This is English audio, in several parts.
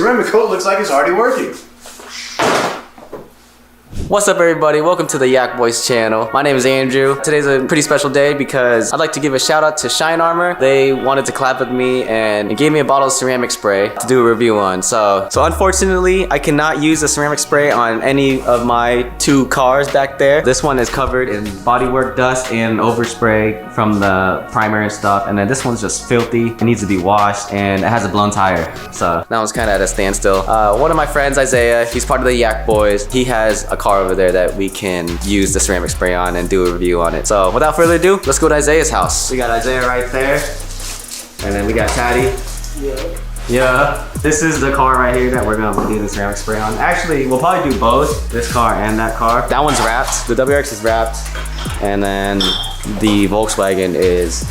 ceramic coat looks like it's already working. What's up everybody, welcome to the Yak Boys channel. My name is Andrew. Today's a pretty special day because I'd like to give a shout out to Shine Armor. They wanted to collab with me and gave me a bottle of ceramic spray to do a review on. So unfortunately, I cannot use the ceramic spray on any of my two cars back there. This one is covered in bodywork dust and overspray from the primer and stuff. And then this one's just filthy. It needs to be washed and it has a blown tire. So that one's kind of at a standstill. One of my friends, Isaiah, he's part of the Yak Boys. He has a car over there that we can use the ceramic spray on and do a review on it. So without further ado, let's go to Isaiah's house. We got Isaiah right there. And then we got Taddy. Yeah. This is the car right here that we're gonna do the ceramic spray on. Actually, we'll probably do both, this car and that car. That one's wrapped. The WRX is wrapped. And then the Volkswagen is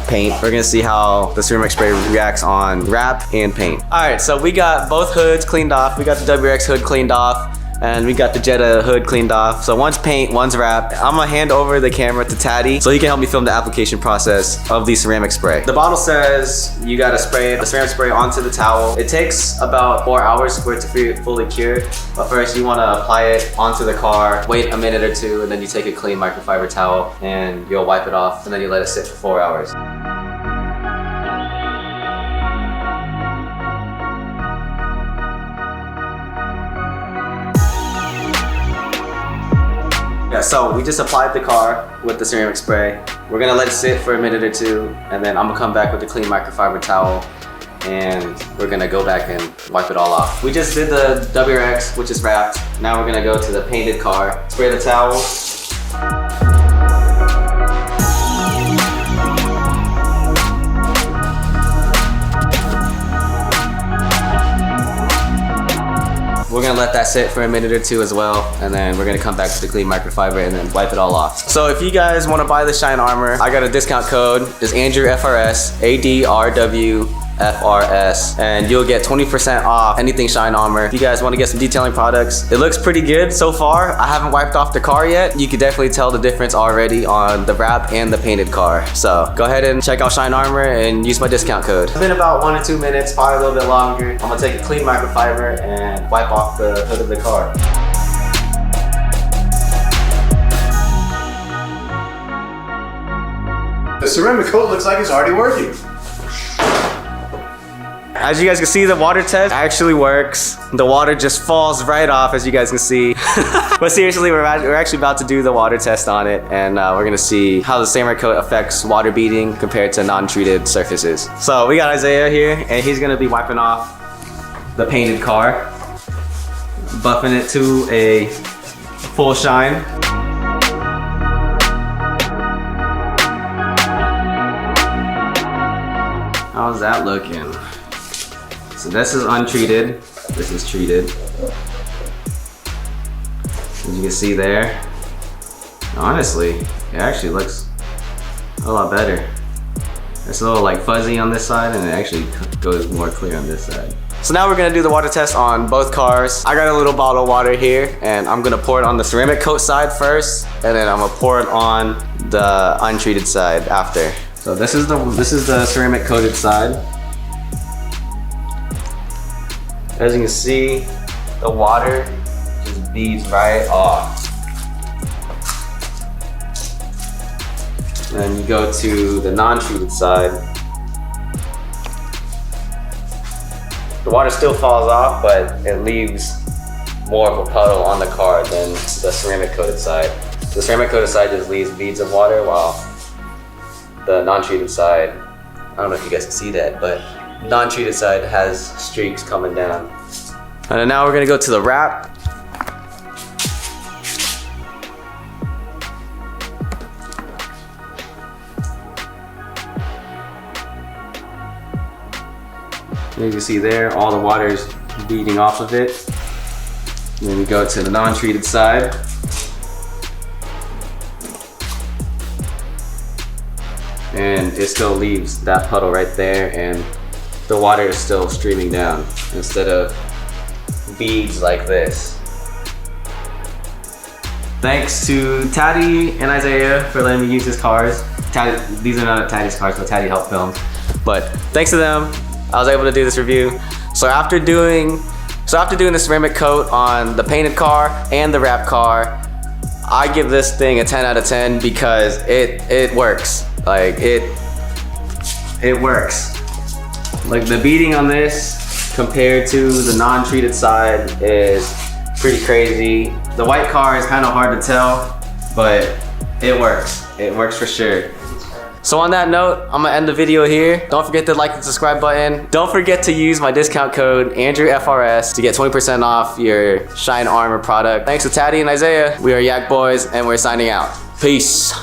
paint. We're gonna see how the ceramic spray reacts on wrap and paint. All right, so we got both hoods cleaned off. We got the WRX hood cleaned off. And we got the Jetta hood cleaned off. So one's paint, one's wrap. I'm gonna hand over the camera to Taddy so he can help me film the application process of the ceramic spray. The bottle says you gotta spray the ceramic spray onto the towel. It takes about 4 hours for it to fully cure. But first you wanna apply it onto the car, wait a minute or two, and then you take a clean microfiber towel and you'll wipe it off, and then you let it sit for 4 hours. Yeah, so we just applied the car with the ceramic spray. We're gonna let it sit for a minute or two, and then I'm gonna come back with the clean microfiber towel, and we're gonna go back and wipe it all off. We just did the WRX, which is wrapped. Now we're gonna go to the painted car. Spray the towel. We're gonna let that sit for a minute or two as well, and then we're gonna come back to the clean microfiber and then wipe it all off. So if you guys wanna buy the Shine Armor, I got a discount code. It's Andrew FRS, ADRW FRS, and you'll get 20% off anything Shine Armor. If you guys wanna get some detailing products, it looks pretty good so far. I haven't wiped off the car yet. You can definitely tell the difference already on the wrap and the painted car. So go ahead and check out Shine Armor and use my discount code. It's been about 1 or 2 minutes, probably a little bit longer. I'm gonna take a clean microfiber and wipe off the hood of the car. The ceramic coat looks like it's already working. As you guys can see, the water test actually works. The water just falls right off, as you guys can see. But seriously, we're actually about to do the water test on it, and we're gonna see how the ceramic coat affects water beading compared to non-treated surfaces. So we got Isaiah here, and he's gonna be wiping off the painted car, buffing it to a full shine. How's that looking? So this is untreated, this is treated. As you can see there, honestly, it actually looks a lot better. It's a little like fuzzy on this side, and it actually goes more clear on this side. So now we're gonna do the water test on both cars. I got a little bottle of water here, and I'm gonna pour it on the ceramic coat side first, and then I'm gonna pour it on the untreated side after. So this is the ceramic coated side. As you can see, the water just beads right off. Then you go to the non-treated side. The water still falls off, but it leaves more of a puddle on the car than the ceramic coated side. The ceramic coated side just leaves beads of water, while the non-treated side, I don't know if you guys can see that, but non-treated side has streaks coming down. And now we're gonna go to the wrap. And you can see there, all the water is beading off of it. And then we go to the non-treated side. And it still leaves that puddle right there, and the water is still streaming down instead of beads like this. Thanks to Taddy and Isaiah for letting me use his cars. These are not Taddy's cars, but Taddy helped film. But thanks to them, I was able to do this review. So after doing the ceramic coat on the painted car and the wrapped car, I give this thing a 10 out of 10 because it works. Like it works. Like the beading on this compared to the non-treated side is pretty crazy. The white car is kind of hard to tell, but it works. It works for sure. So on that note, I'm gonna end the video here. Don't forget to like and subscribe button. Don't forget to use my discount code AndrewFRS to get 20% off your Shine Armor product. Thanks to Taddy and Isaiah. We are Yak Boys and we're signing out. Peace.